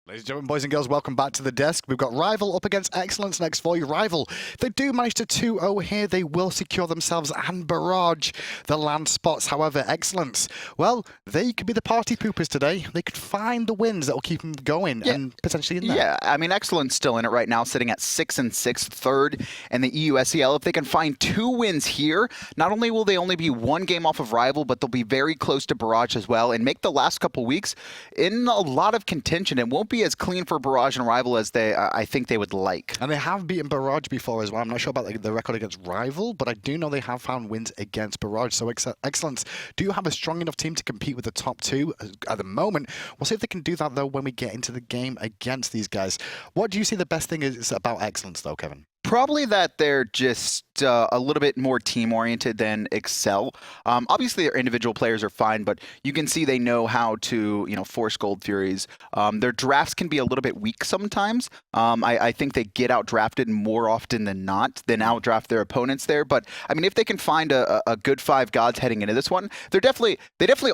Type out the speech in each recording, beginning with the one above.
Ladies and gentlemen, boys and girls, welcome back to the desk. We've got Rival up against Excellence next for you. Rival, if they do manage to 2-0 here, they will secure themselves and barrage the land spots. However, Excellence, well, they could be the party poopers today. They could find the wins that will keep them going and potentially in there. Yeah, I mean, Excellence still in it right now, sitting at 6-6, third in the EU SCL. If they can find 2 wins here, not only will they only be 1 game off of Rival, but they'll be very close to Barrage as well and make the last couple weeks in a lot of contention. It won't be as clean for Barrage and Rival as I think they would like. And they have beaten Barrage before as well. I'm not sure about the record against Rival, but I do know they have found wins against Barrage. So Excellence do have a strong enough team to compete with the top 2 at the moment. We'll see if they can do that, though, when we get into the game against these guys. What do you see the best thing is about Excellence, though, Kevin? Probably that they're just a little bit more team-oriented than Excel. Obviously, their individual players are fine, but you can see they know how to, force Gold Furies. Their drafts can be a little bit weak sometimes. I think they get out-drafted more often than not, than out-draft their opponents there. But, I mean, if they can find a good 5 gods heading into this one, they definitely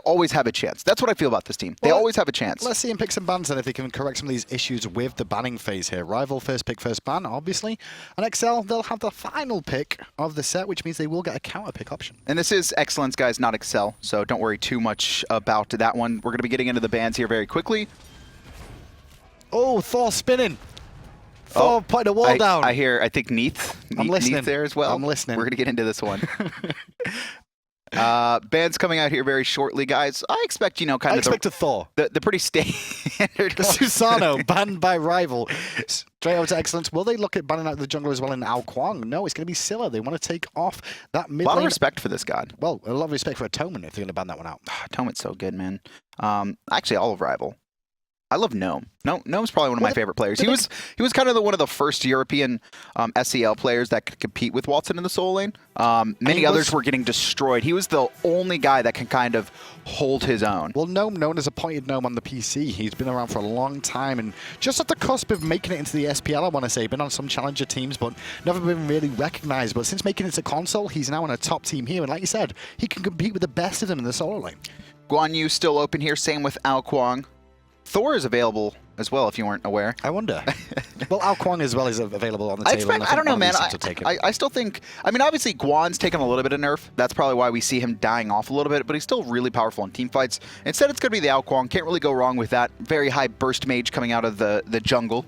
always have a chance. That's what I feel about this team. They always have a chance. Let's see them pick some bans then if they can correct some of these issues with the banning phase here. Rival first pick, first ban, obviously. And Excel, they'll have the final pick of the set, which means they will get a counter pick option. And this is Excellence, guys, not Excel, so don't worry too much about that one. We're going to be getting into the bans here very quickly. Oh, Thor spinning. Thor putting a wall down. I think Neath. I'm listening. Neath there as well. I'm listening. We're going to get into this one. Bans coming out here very shortly, guys. I expect, I expect a Thor. The pretty standard. The Susano banned by Rival. Straight over to Excellence. Will they look at banning out the jungle as well in Kuang? No, it's going to be Scylla. They want to take off that mid lane. A lot of respect for this god. Well, a lot of respect for Atonement if they're going to ban that one out. Atonement's so good, man. Actually, all of Rival. I love Gnome. Gnome's probably one of my favorite players. He was kind of one of the first European SCL players that could compete with Watson in the solo lane. Many others were getting destroyed. He was the only guy that can kind of hold his own. Well, Gnome, known as a pointed gnome on the PC, he's been around for a long time and just at the cusp of making it into the SPL, I want to say. Been on some challenger teams, but never been really recognized. But since making it to console, he's now on a top team here. And like you said, he can compete with the best of them in the solo lane. Guan Yu still open here. Same with Kuang. Thor is available as well, if you weren't aware. I wonder. Well, Kuang as well is available on the table. I don't know, man. I still think, I mean, obviously, Guan's taken a little bit of nerf. That's probably why we see him dying off a little bit, but he's still really powerful in team fights. Instead, it's going to be the Kuang. Can't really go wrong with that. Very high burst mage coming out of the jungle.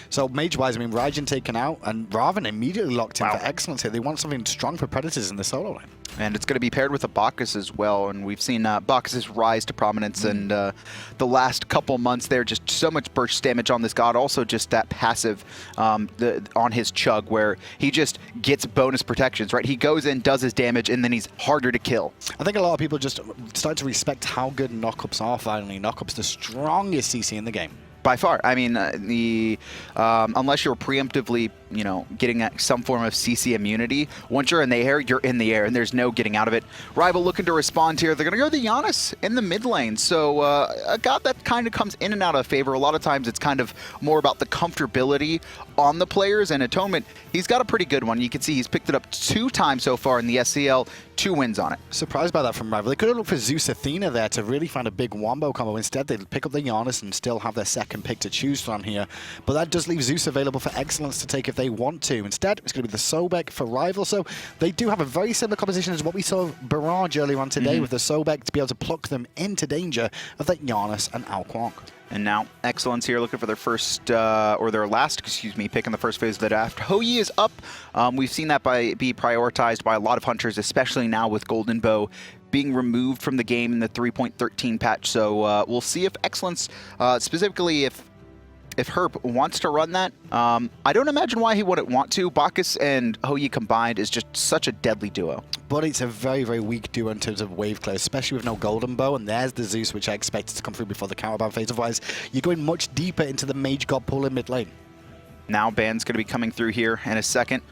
So, mage-wise, I mean, Raijin taken out, and Ravana immediately locked in for Excellence here. They want something strong for Predators in the solo lane. And it's going to be paired with a Bacchus as well, and we've seen Bacchus rise to prominence in the last couple months there. Just so much burst damage on this god. Also just that passive on his chug where he just gets bonus protections, right? He goes in, does his damage, and then he's harder to kill. I think a lot of people just start to respect how good knockups are finally. Knockup's the strongest CC in the game. By far. I mean, unless you're preemptively, getting some form of CC immunity, once you're in the air, you're in the air, and there's no getting out of it. Rival looking to respond here. They're going to go the Janus in the mid lane. So a god that kind of comes in and out of favor. A lot of times it's kind of more about the comfortability on the players, and Atonement, he's got a pretty good one. You can see he's picked it up 2 times so far in the SCL, 2 wins on it. Surprised by that from Rival. They could have looked for Zeus Athena there to really find a big wombo combo. Instead, they'd pick up the Janus and still have their second pick to choose from here. But that does leave Zeus available for Excellence to take if they want to. Instead, it's going to be the Sobek for Rival. So they do have a very similar composition as what we saw Barrage earlier on today with the Sobek to be able to pluck them into danger of that Janus and Kuang. And now Excellence here looking for their first, or their last, pick in the first phase of the draft. Hou-Yi is up. We've seen that be prioritized by a lot of hunters, especially now with Golden Bow being removed from the game in the 3.13 patch. So we'll see if Excellence, specifically if Herp wants to run that. I don't imagine why he wouldn't want to. Bacchus and Hou-Yi combined is just such a deadly duo. But it's a very, very weak duo in terms of wave clear, especially with no Golden Bow, and there's the Zeus, which I expected to come through before the counterban phase. Otherwise, you're going much deeper into the Mage God pool in mid lane. Now ban's going to be coming through here in a second.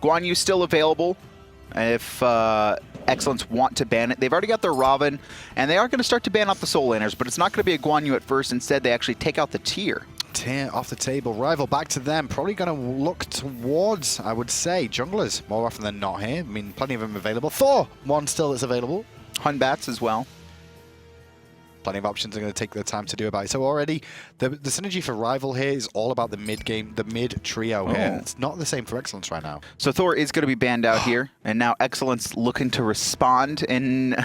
Guan Yu still available if Excellence want to ban it. They've already got their Ravana, and they are going to start to ban out the soul laners, but it's not going to be a Guan Yu at first. Instead, they actually take out the tier. Tier off the table. Rival back to them. Probably going to look towards, I would say, junglers more often than not here. I mean, plenty of them available. Thor, one still that's available. Hun Bats as well. plenty of options are going to take their time to do about it. So already, the synergy for Rival here is all about the mid game, the mid trio here. It's not the same for Excellence right now. So Thor is going to be banned out here, and now Excellence looking to respond in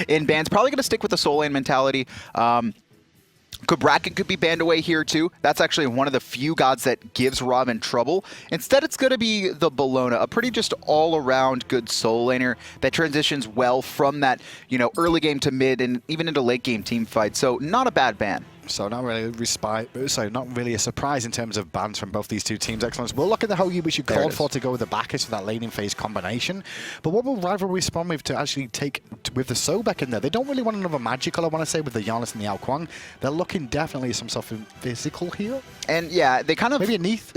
in bans. Probably going to stick with the Soul Lane mentality. Bracken could be banned away here too. That's actually one of the few gods that gives Robin trouble. Instead, it's going to be the Bellona, a pretty just all-around good soul laner that transitions well from that, you know, early game to mid and even into late game team fight. So not a bad ban. So not really not really a surprise in terms of bans from both these two teams. Excellence. We'll look at the Hoagie, which you called for to go with the Bacchus for that laning phase combination. But what will Rival respond with to actually take with the Sobek in there? They don't really want another magical, I want to say, with the Janus and the Kuang. They're looking definitely some sort of physical here. And yeah, they kind of... Maybe a Neath?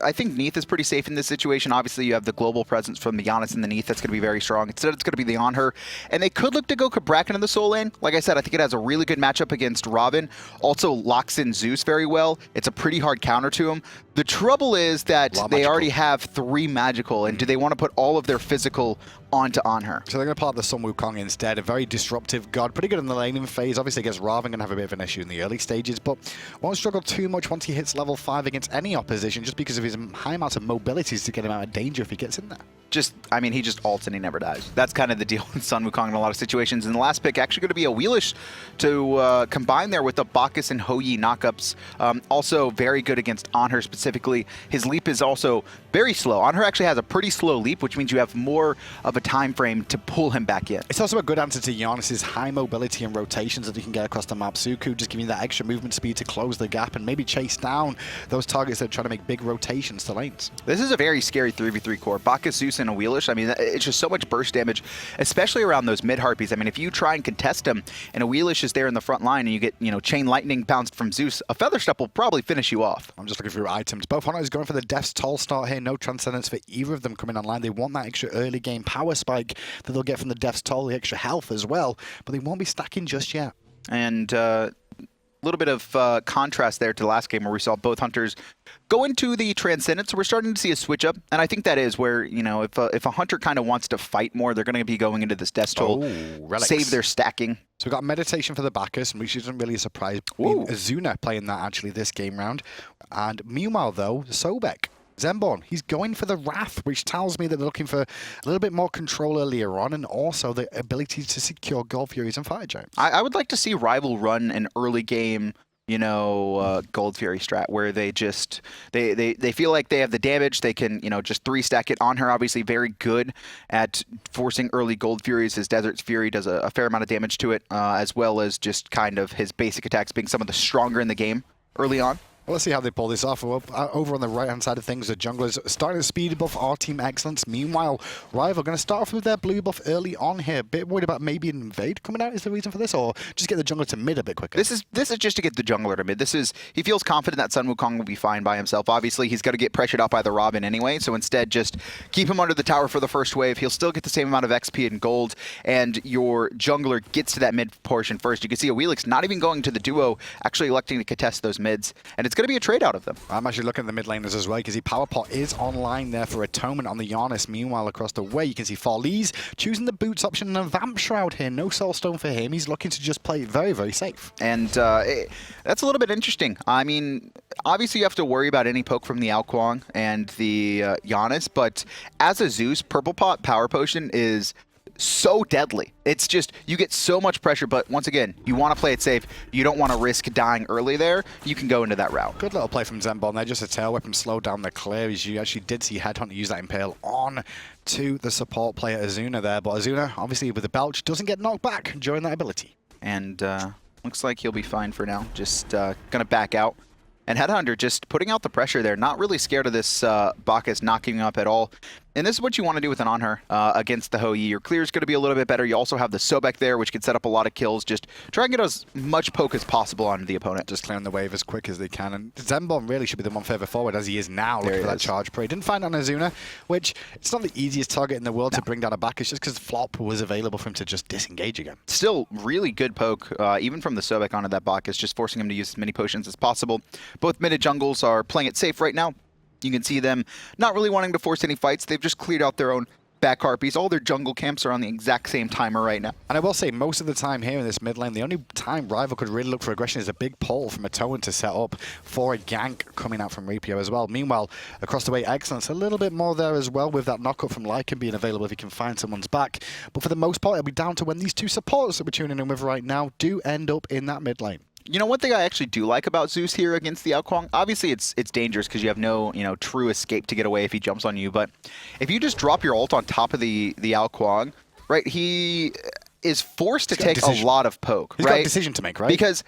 I think Neath is pretty safe in this situation. Obviously, you have the global presence from the Janus and the Neath. That's going to be very strong. Instead, it's going to be the Anhur. And they could look to go Bracken in the soul lane. Like I said, I think it has a really good matchup against Robin. Also locks in Zeus very well. It's a pretty hard counter to him. The trouble is that they already have 3 magical, and do they want to put all of their physical onto Anhur? So they're going to part the Sun Wukong instead. A very disruptive god, pretty good in the laning phase. Obviously against Ravana, going to have a bit of an issue in the early stages, but won't struggle too much once he hits level 5 against any opposition, just because of his high amounts of mobilities to get him out of danger if he gets in there. I mean, he just ults and he never dies. That's kind of the deal with Sun Wukong in a lot of situations. And the last pick actually going to be Awilix to combine there with the Bacchus and Hoyi knockups. Also very good against Anhur specifically. His leap is also very slow. Anhur actually has a pretty slow leap, which means you have more of a time frame to pull him back in. It's also a good answer to Janus's high mobility and rotations that he can get across the map. Suku just giving you that extra movement speed to close the gap and maybe chase down those targets that are trying to make big rotations to lanes. This is a very scary 3v3 core. Bacchus, Zeus, and Awilix. I mean, it's just so much burst damage, especially around those mid harpies. I mean, if you try and contest him and Awilix is there in the front line and you get, you know, chain lightning bounced from Zeus, a feather step will probably finish you off. I'm just looking through items. Both Hunters going for the Death's Toll start here. No Transcendence for either of them coming online. They want that extra early game power spike that they'll get from the Death's Toll, the extra health as well, but they won't be stacking just yet. And little bit of contrast there to the last game where we saw both Hunters go into the Transcendence. So we're starting to see a switch up, and I think that is where, you know, if a Hunter kind of wants to fight more, they're going to be going into this Death's Toll, save their stacking. So we've got Meditation for the Bacchus, which isn't really a surprise. Ezzuna playing that actually this game round. And meanwhile, though, Sobek. Zenborne, he's going for the Wrath, which tells me that they're looking for a little bit more control earlier on, and also the ability to secure Gold Furies and Fire Giants. I would like to see Rival run an early game, you know, Gold Fury strat where they just they feel like they have the damage, they can, you know, just 3-stack it. Anhur obviously very good at forcing early Gold Furies. His Desert's Fury does a fair amount of damage to it, as well as just kind of his basic attacks being some of the stronger in the game early on. Well, let's see how they pull this off. Over on the right-hand side of things, the junglers starting to speed buff our team Excellence. Meanwhile, Rival going to start off with their blue buff early on here. Bit worried about maybe an invade coming out is the reason for this, or just get the jungler to mid a bit quicker? This is just to get the jungler to mid. He feels confident that Sun Wukong will be fine by himself. Obviously, he's got to get pressured out by the Robin anyway, so instead just keep him under the tower for the first wave. He'll still get the same amount of XP and gold, and your jungler gets to that mid portion first. You can see Awilix not even going to the duo, actually electing to contest those mids, and it's going to be a trade out of them. I'm actually looking at the mid laners as well, because the power pot is online there for Atonement on the Janus. Meanwhile, across the way, you can see Farleez choosing the boots option and a Vamp Shroud here. No Soulstone for him. He's looking to just play very, very safe. And that's a little bit interesting. I mean, obviously you have to worry about any poke from the Kuang and the Janus, but as a Zeus, Purple Pot Power Potion is so deadly. It's just, you get so much pressure, but once again, you want to play it safe. You don't want to risk dying early there. You can go into that route. Good little play from Zenborne there, just a tail whip and slow down the clear, as you actually did see Headhunter use that Impale on to the support player Ezzuna there, but Ezzuna, obviously with the Belch, doesn't get knocked back during that ability. And looks like he'll be fine for now. Just gonna back out. And Headhunter just putting out the pressure there, not really scared of this Bacchus knocking him up at all. And this is what you want to do with an Anhur against the Hoyi. Your clear is going to be a little bit better. You also have the Sobek there, which can set up a lot of kills. Just try and get as much poke as possible onto the opponent. Just clearing the wave as quick as they can. And Zenborne really should be the one further forward, as he is now, looking for that charge prey. Didn't find on Ezzuna, which it's not the easiest target in the world to bring down a Bacchus, just because Flop was available for him to just disengage again. Still really good poke, even from the Sobek onto that Bacchus, just forcing him to use as many potions as possible. Both mid jungles are playing it safe right now. You can see them not really wanting to force any fights. They've just cleared out their own back harpies. All their jungle camps are on the exact same timer right now. And I will say, most of the time here in this mid lane, the only time Rival could really look for aggression is a big pull from Atonement to set up for a gank coming out from Rapio as well. Meanwhile, across the way, Excellence, a little bit more there as well with that knockup from Lycan being available if he can find someone's back. But for the most part, it'll be down to when these two supports that we're tuning in with right now do end up in that mid lane. You know, one thing I actually do like about Zeus here against the Kuang, obviously it's dangerous because you have no, true escape to get away if he jumps on you. But if you just drop your ult on top of the Kuang, right, he is forced to take a lot of poke, He's right? got a decision to make, right? Because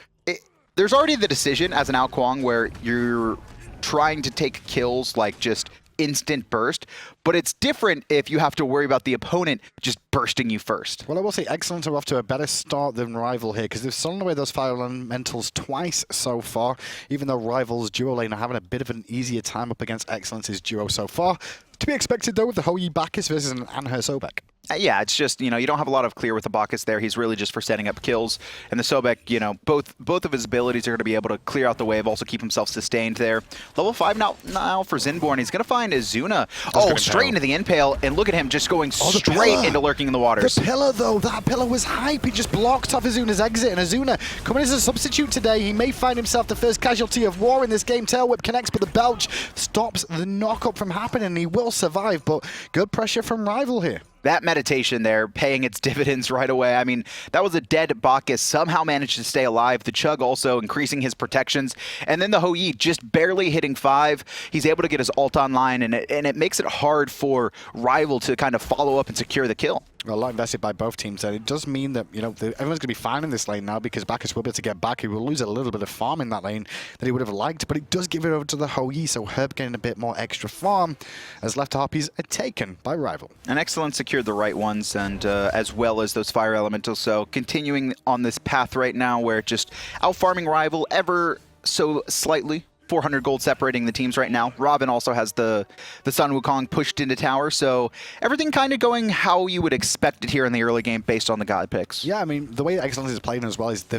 there's already the decision as an Kuang where you're trying to take kills like just instant burst, but it's different if you have to worry about the opponent just bursting you first. Well, I will say Excellence are off to a better start than Rival here because they've stolen away those fire elementals twice so far, even though Rival's duo lane are having a bit of an easier time up against Excellence's duo so far. To be expected, though, with the Hoyi Bacchus versus an Anhur Sobek. Yeah, it's just, you don't have a lot of clear with the Bacchus there. He's really just for setting up kills. And the Sobek, both of his abilities are going to be able to clear out the wave, also keep himself sustained there. Level 5 now for Zenborne. He's going to find Ezzuna. Oh, straight into the impale. And look at him just going straight into lurking in the waters. The pillar, though, that pillar was hype. He just blocked off Ezzuna's exit. And Ezzuna, coming as a substitute today, he may find himself the first casualty of war in this game. Tail Whip connects, but the Belch stops the knock-up from happening. He will survive, but good pressure from Rival here. That meditation there, paying its dividends right away. I mean, that was a dead Bacchus, somehow managed to stay alive. The Chug also increasing his protections. And then the Hoyi just barely hitting 5. He's able to get his ult online, and it makes it hard for Rival to kind of follow up and secure the kill. Well, a lot invested by both teams, and it does mean that, everyone's going to be fine in this lane now because Bacchus will be able to get back. He will lose a little bit of farm in that lane that he would have liked, but it does give it over to the Hoyi, so Herb getting a bit more extra farm as left harpies are taken by Rival. And Excellence secured the right ones, and as well as those fire elementals, so continuing on this path right now where just out-farming Rival ever so slightly. 400 gold separating the teams right now. Robin also has the Sun Wukong pushed into tower, so everything kind of going how you would expect it here in the early game based on the god picks. Yeah, I mean, the way Excellence is playing as well is,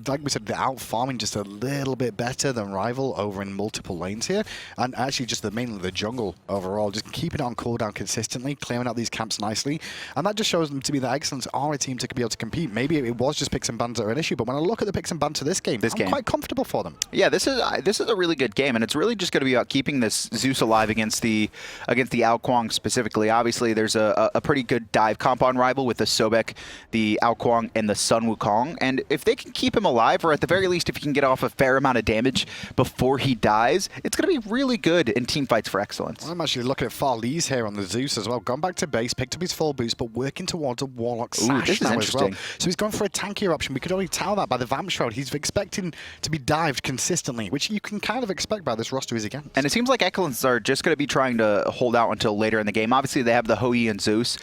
like we said, they're out-farming just a little bit better than Rival over in multiple lanes here, and actually just mainly the jungle overall, just keeping it on cooldown consistently, clearing out these camps nicely, and that just shows them to me that Excellence are a team to be able to compete. Maybe it was just picks and bans that are an issue, but when I look at the picks and bans to this game, I'm quite comfortable for them. Yeah, this is a really good game, and it's really just going to be about keeping this Zeus alive against the Kuang specifically. Obviously, there's a pretty good dive comp on Rival with the Sobek, the Kuang, and the Sun Wukong, and if they can keep him alive, or at the very least if he can get off a fair amount of damage before he dies, it's going to be really good in team fights for Excellence. Well, I'm actually looking at Farleez here on the Zeus as well. Gone back to base, picked up his full boost, but working towards a Warlock Sash now as well. So he's gone for a tankier option. We could already tell that by the Vamp Shroud. He's expecting to be dived consistently, which you can kind of expect by this roster he's against. And it seems like Excellence are just going to be trying to hold out until later in the game. Obviously, they have the Hoyi and Zeus.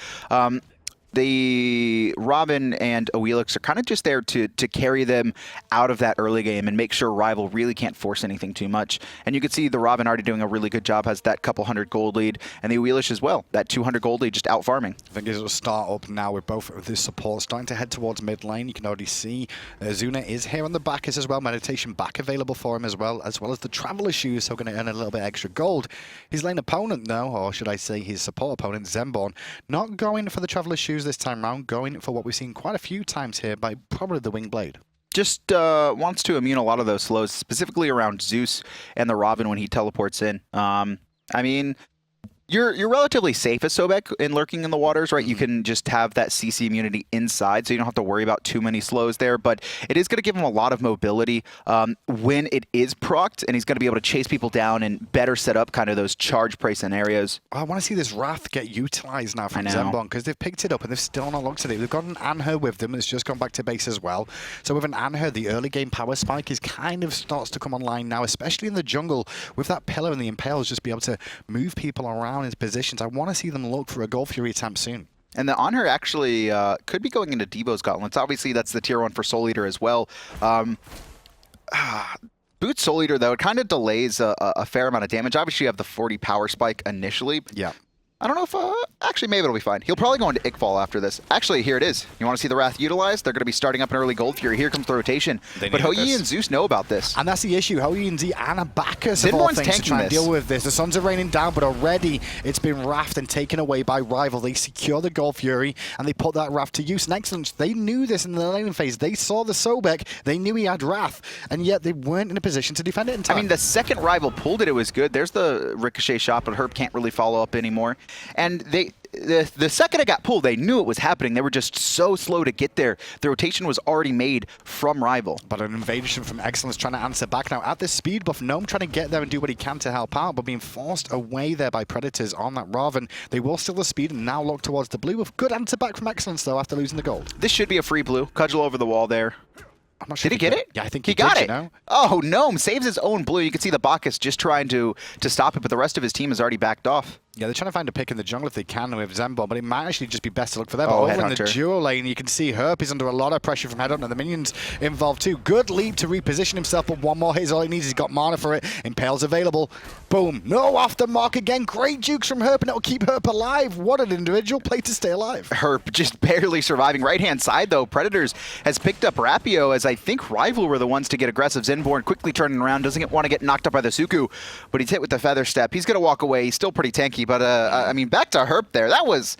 The Robin and Awilix are kind of just there to carry them out of that early game and make sure Rival really can't force anything too much. And you can see the Robin already doing a really good job, has that couple 100 gold lead, and the Awilix as well, that 200 gold lead just out farming. I think it'll start up now with both of this support starting to head towards mid lane. You can already see Ezzuna is here on the Bacchus as well, meditation back available for him as well as the Traveler Shoes, so going to earn a little bit extra gold. His lane opponent though, or should I say his support opponent, Zenborne, not going for the Traveler Shoes this time round, going for what we've seen quite a few times here by probably the Wing Blade. Just wants to immune a lot of those slows, specifically around Zeus and the Robin when he teleports in. I mean, you're relatively safe as Sobek in lurking in the waters, right? You can just have that CC immunity inside, so you don't have to worry about too many slows there, but it is going to give him a lot of mobility when it is procced, and he's going to be able to chase people down and better set up kind of those charge prey scenarios. I want to see this Wrath get utilized now from Zenborne, because they've picked it up and they've still not looked at it. They've got an Anhur with them that's just gone back to base as well. So with an Anhur, the early game power spike is kind of starts to come online now, especially in the jungle with that pillar and the impales, just be able to move people around into positions. I want to see them look for a Gold Fury attempt soon. And the Anhur actually could be going into Debo's Gauntlets. Obviously, that's the tier 1 for Soul Eater as well. Boot Soul Eater, though, it kind of delays a fair amount of damage. Obviously, you have the 40 power spike initially. Yeah. I don't know if, actually, maybe it'll be fine. He'll probably go into Ickfall after this. Actually, here it is. You want to see the Wrath utilized? They're going to be starting up an early Gold Fury. Here comes the rotation. But Hou-Yi and Zeus know about this. And that's the issue. Hou-Yi and Z and a Bacchus of all Zenborne's things to try and tanking deal with this. The Suns are raining down, but already it's been Wrath and taken away by Rival. They secure the Gold Fury, and they put that Wrath to use. And Excellence, they knew this in the laning phase. They saw the Sobek. They knew he had Wrath, and yet they weren't in a position to defend it in time. I mean, the second Rival pulled it, it was good. There's the Ricochet shot, but Herp can't really follow up anymore. And the second it got pulled, they knew it was happening. They were just so slow to get there. The rotation was already made from Rival. But an invasion from Excellence trying to answer back now. At this speed buff, Gnome trying to get there and do what he can to help out, but being forced away there by Predators on that Raven. They will steal the speed and now look towards the blue with good answer back from Excellence, though, after losing the gold. This should be a free blue. Cudgel over the wall there. I'm not sure Did he get it? Yeah, I think he got did, it. You know? Oh, Gnome saves his own blue. You can see the Bacchus just trying to stop it, but the rest of his team has already backed off. Yeah, they're trying to find a pick in the jungle if they can with Zenborne, but it might actually just be best to look for them. Oh, Over in the Headhunter. duo lane, you can see Herp is under a lot of pressure from Headhunter. The minions involved too. Good leap to reposition himself, but one more hit is all he needs. He's got mana for it. Impale's available. Boom. No off the mark again. Great jukes from Herp, and it'll keep Herp alive. What an individual play to stay alive. Herp just barely surviving. Right-hand side, though, Predators has picked up Rapio, as I think Rival were the ones to get aggressive. Zenborne quickly turning around, doesn't want to get knocked up by the Suku, but he's hit with the Feather Step. He's going to walk away. He's still pretty tanky, but I mean, back to Herp there. That was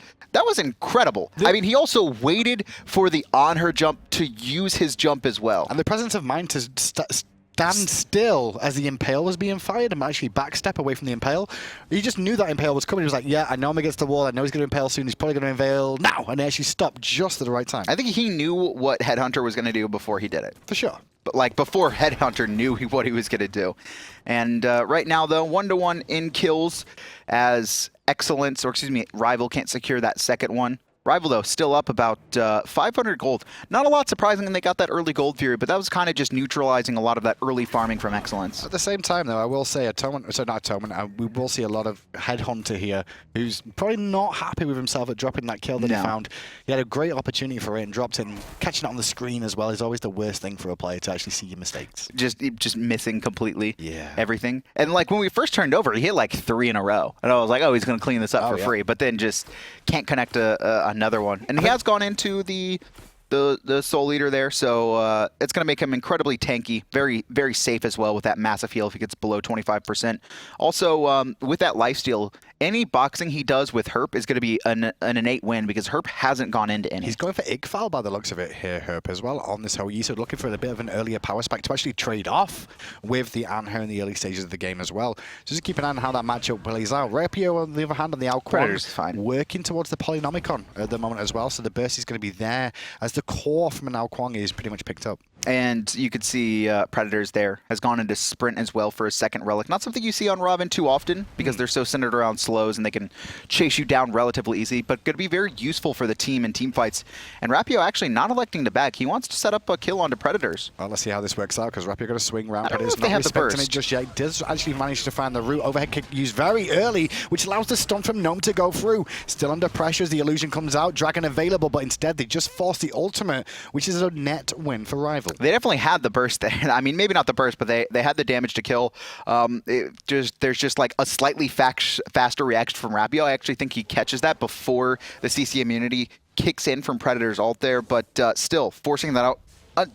incredible. I mean, he also waited for the Anhur jump to use his jump as well. And the presence of mind to stand still as the Impale was being fired and actually backstep away from the Impale. He just knew that Impale was coming. He was like, yeah, I know him against the wall. I know he's going to Impale soon. He's probably going to Impale now. And he actually stopped just at the right time. I think he knew what Headhunter was going to do before he did it. For sure. But like before Headhunter knew what he was going to do. And right now, though, 1-to-1 in kills as Excellence, or excuse me, Rival can't secure that second one. Rival, though, still up about 500 gold. Not a lot surprising when they got that early Gold Fury, but that was kind of just neutralizing a lot of that early farming from Excellence. At the same time, though, I will say Atonement, so not Atonement, we will see a lot of Headhunter here, who's probably not happy with himself at dropping that kill that he found. He had a great opportunity for it and dropped it, and catching it on the screen as well is always the worst thing for a player, to actually see your mistakes. Just missing completely everything. And like when we first turned over, he hit like 3 in a row. And I was like, oh, he's going to clean this up for free. But then just can't connect another one. And he has gone into the Soul Eater there, so it's going to make him incredibly tanky, very, very safe as well with that massive heal if he gets below 25%. Also, with that lifesteal, any boxing he does with Herp is going to be an innate win because Herp hasn't gone into any. He's going for Ickfall by the looks of it here, Herp, as well, on this Hou-Yi, so looking for a bit of an earlier power spike to actually trade off with the Anhur in the early stages of the game as well. So just keep an eye on how that matchup plays out. Rapio, on the other hand, on the Kuang, working towards the Polynomicon at the moment as well, so the burst is going to be there as the core from an Kuang is pretty much picked up. And you could see Predators there has gone into sprint as well for a second relic. Not something you see on Raven too often because they're so centered around slows and they can chase you down relatively easy, but going to be very useful for the team in team fights. And Rapio actually not electing to back. He wants to set up a kill onto Predators. Well, let's see how this works out because Rapio got to swing round. I don't know Predators if they not have the respecting burst. it just yet. He does actually manage to find the root. Overhead kick used very early, which allows the stun from Gnome to go through. Still under pressure as the illusion comes out. Dragon available, but instead they just force the ultimate, which is a net win for Rival. They definitely had the burst there. I mean, maybe not the burst, but they had the damage to kill. There's just like a slightly faster reaction from Rapio. I actually think he catches that before the CC immunity kicks in from Predator's ult there, but still forcing that out.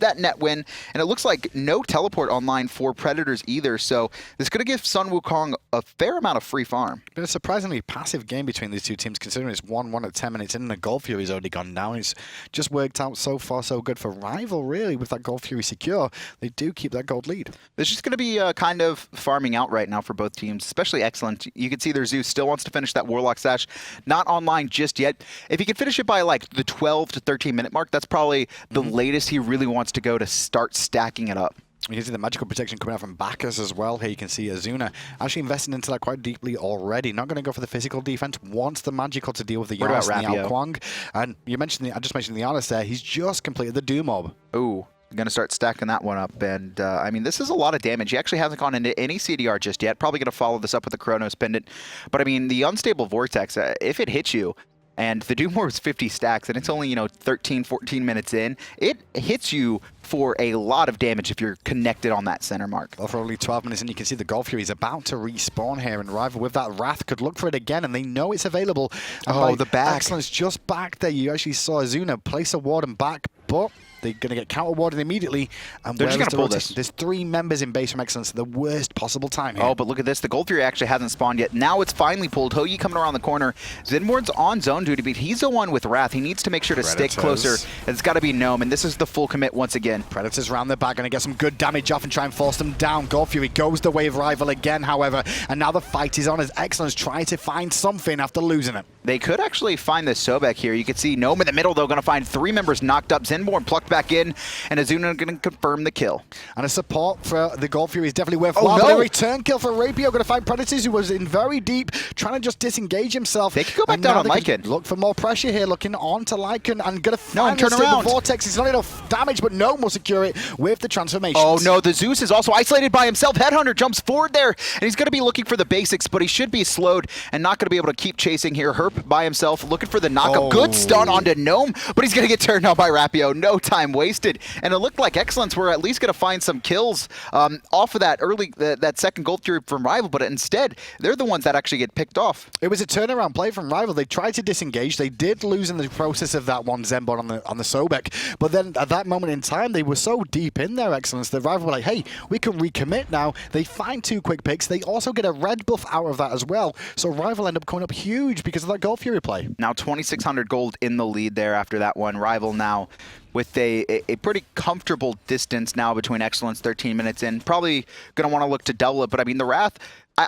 That net win, and it looks like no teleport online for Predators either, so this is going to give Sun Wukong a fair amount of free farm. Been a surprisingly passive game between these two teams, considering it's 1-1 at 10 minutes in, and the Gold Fury's already gone down. It's just worked out so far so good for Rival, really, with that Gold Fury secure. They do keep that gold lead. There's just going to be kind of farming out right now for both teams, especially Excellent. You can see their Zeus still wants to finish that Warlock Sash, not online just yet. If he can finish it by like the 12 to 13 minute mark, that's probably the latest he really wants to go to start stacking it up. You can see the magical protection coming out from Bacchus as well. Here you can see Ezzuna actually investing into that quite deeply already. Not going to go for the physical defense. Wants the magical to deal with the Janus and the Kuang. And you mentioned I just mentioned the Janus there. He's just completed the Doom Orb. Ooh. Going to start stacking that one up, and I mean, this is a lot of damage. He actually hasn't gone into any CDR just yet. Probably going to follow this up with the Chronos Pendant. But I mean, the Unstable Vortex, if it hits you, And the Doom War was 50 stacks, and it's only, 13, 14 minutes in. It hits you for a lot of damage if you're connected on that center mark. Well, for only 12 minutes in, you can see the Gold Fury is about to respawn here, and Rival with that Wrath could look for it again, and they know it's available. And the back. Excellence just back there. You actually saw Ezzuna place a ward and back, but they're going to get counter-warded immediately. And they're just going to pull this. There's 3 members in base from Excellence at the worst possible time here. Oh, but look at this. The Gold Fury actually hasn't spawned yet. Now it's finally pulled. Hoyi coming around the corner. Zenborne's on zone duty, but he's the one with Wrath. He needs to make sure to stick closer. It's got to be Gnome, and this is the full commit once again. Predators round the back, going to get some good damage off and try and force them down. Gold Fury goes the way of Rival again, however, and now the fight is on as Excellence try to find something after losing it. They could actually find the Sobek here. You can see Gnome in the middle, though, going to find 3 members knocked up. Zenborne plucked back in, and Ezzuna going to confirm the kill. And a support for the Gold Fury is definitely worthwhile. Oh, no. But a return kill for Rapio, going to find Predators, who was in very deep, trying to just disengage himself. They could go back down on Lycan. Look for more pressure here, looking on to Lycan, and going to find the Vortex. It's not enough damage, but Gnome will secure it with the transformation. Oh no, the Zeus is also isolated by himself. Headhunter jumps forward there, and he's going to be looking for the basics, but he should be slowed and not going to be able to keep chasing here. Herp by himself, looking for the knockup. Oh. Good stun onto Gnome, but he's going to get turned on by Rapio. No time wasted, and it looked like Excellence were at least going to find some kills off of that early, that second Gold Fury from Rival, but instead, they're the ones that actually get picked off. It was a turnaround play from Rival. They tried to disengage. They did lose in the process of that one Zenborne on the Sobek, but then at that moment in time, they were so deep in their Excellence, the Rival were like, hey, we can recommit now. They find 2 quick picks. They also get a red buff out of that as well, so Rival end up coming up huge because of that Gold Fury play. Now 2,600 gold in the lead there after that one. Rival now with a pretty comfortable distance now between Excellence, 13 minutes in. Probably going to want to look to double it, but I mean, the Wrath,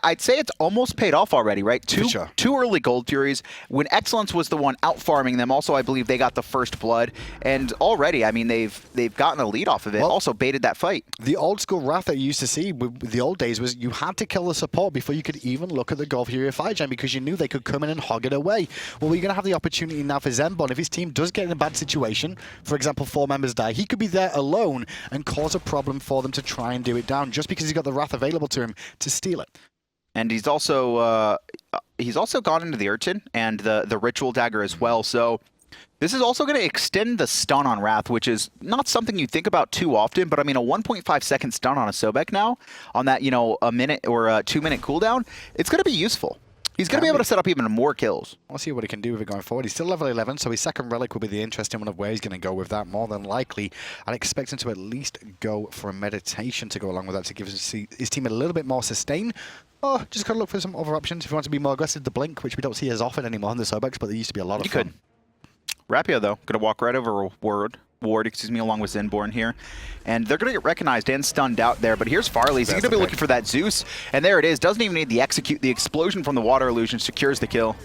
I'd say it's almost paid off already, right? Two early Gold Furies. When Excellence was the one out farming them, also I believe they got the first blood, and already, I mean, they've gotten a lead off of it. Well, also baited that fight. The old school Wrath that you used to see with the old days was you had to kill the support before you could even look at the Gold Fury fight gen, because you knew they could come in and hog it away. Well, we're going to have the opportunity now for Zenborne. If his team does get in a bad situation, for example, 4 members die, he could be there alone and cause a problem for them to try and do it down, just because he's got the Wrath available to him to steal it. And he's also gone into the Urchin and the Ritual Dagger as well. So this is also going to extend the stun on Wrath, which is not something you think about too often. But I mean, a 1.5 second stun on a Sobek now, on that, a minute or a 2-minute cooldown, it's going to be useful. He's going to be able to set up even more kills. We'll see what he can do with it going forward. He's still level 11, so his second relic will be the interesting one of where he's going to go with that. More than likely, I'd expect him to at least go for a meditation to go along with that, to give his team a little bit more sustain. Oh, just got to look for some other options. If you want to be more aggressive, the Blink, which we don't see as often anymore in the Sobeks, but there used to be a lot of fun. Rapio, though, going to walk right over Ward, along with Zenborne here. And they're going to get recognized and stunned out there. But here's Farleez. He's going to be looking for that Zeus. And there it is. Doesn't even need the execute. The explosion from the water illusion secures the kill.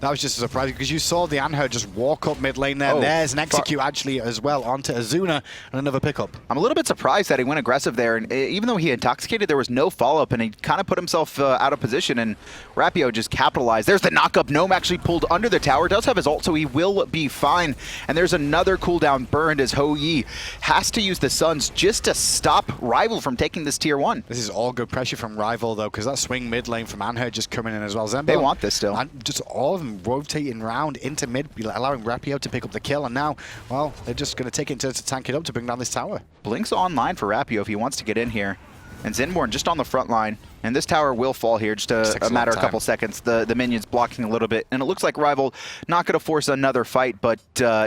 That was just a surprise, because you saw the Anhur just walk up mid lane there. There's an execute actually as well onto Ezzuna, and another pickup. I'm a little bit surprised that he went aggressive there. And even though he intoxicated, there was no follow-up, and he kind of put himself out of position. And Rapio just capitalized. There's the knock-up. Gnome actually pulled under the tower. Does have his ult, so he will be fine. And there's another cooldown burned as Hoyi has to use the Suns just to stop Rival from taking this tier 1. This is all good pressure from Rival, though, because that swing mid lane from Anhur just coming in as well. Zenborne, they want this still. And just all of them rotating round into mid, allowing Rapio to pick up the kill. And now, well, they're just going to take it to tank it up to bring down this tower. Blink's online for Rapio if he wants to get in here. And Zenborne just on the front line. And this tower will fall here, just a matter of a couple seconds. The minions blocking a little bit. And it looks like Rival not going to force another fight, but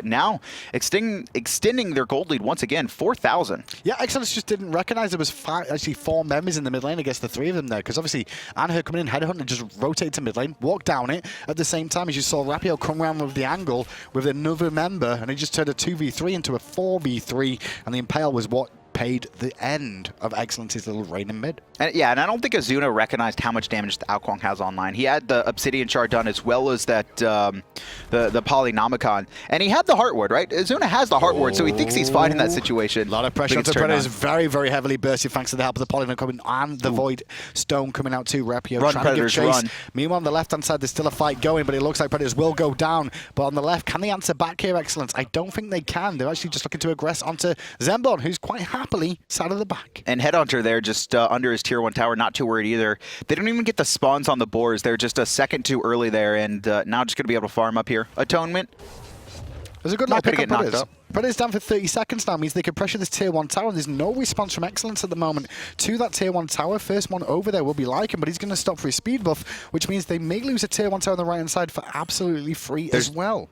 now extending their gold lead once again, 4,000. Yeah, Excellence just didn't recognize there was actually 4 members in the mid lane against the 3 of them there, because obviously Anhur coming in, Headhunter just rotated to mid lane, walked down it at the same time as you saw Rapio come around with the angle with another member, and he just turned a 2v3 into a 4v3, and the Impale was what paid the end of Excellence's little reign in mid. And yeah, and I don't think Ezzuna recognized how much damage the Kuang has online. He had the Obsidian Shard done as well as that the Polynomicon. And he had the Heart Ward, right? Ezzuna has the Heart Ward, so he thinks he's fine in that situation. A lot of pressure onto Predators, very, very heavily bursted thanks to the help of the Polygon coming and the Void Stone coming out too. Rapio run, trying Predators, to give chase. Run. Meanwhile, on the left-hand side, there's still a fight going, but it looks like Predators will go down. But on the left, can they answer back here, Excellence? I don't think they can. They're actually just looking to aggress onto Zenborne, who's quite happy happily sat at the back. And Headhunter there just under his tier 1 tower, not too worried either. They don't even get the spawns on the boars. They're just a second too early there, and now just going to be able to farm up here. Atonement. There's a good Not little going to pick get up knocked up. Predator's down for 30 seconds now, means they can pressure this tier 1 tower, and there's no response from Excellence at the moment to that tier 1 tower. First one over there will be Lycan, but he's going to stop for his speed buff, which means they may lose a tier 1 tower on the right-hand side for absolutely free as well.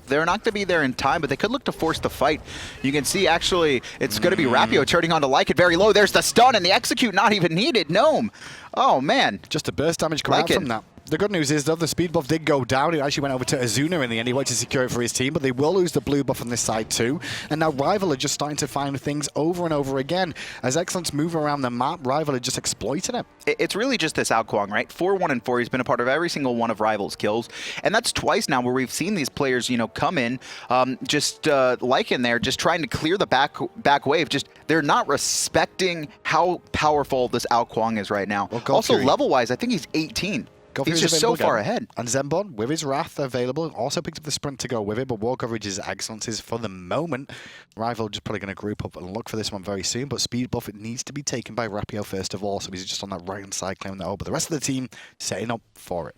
They're not going to be there in time, but they could look to force the fight. You can see, actually, it's going to be Rapio turning on to Lycan very low. There's the stun, and the execute not even needed. Gnome. Oh, man. Just a burst damage coming out from that. The good news is, though, the speed buff did go down. It actually went over to Ezzuna in the end. He wanted to secure it for his team, but they will lose the blue buff on this side too. And now Rival are just starting to find things over and over again. As Excellence move around the map, Rival are just exploiting it. It's really just this Kuang, right? 4-1 and 4. He's been a part of every single one of Rival's kills. And that's twice now where we've seen these players, you know, come in, like in there, just trying to clear the back wave. Just, they're not respecting how powerful this Kuang is right now. Well, also, level-wise, I think he's 18. He's just so far ahead. And Zenborne, with his Wrath available, also picked up the sprint to go with it, but wall coverage is Excellence's for the moment. Rival just probably going to group up and look for this one very soon, but speed buff, it needs to be taken by Rapio first of all, so he's just on that right-hand side claiming that, but the rest of the team setting up for it.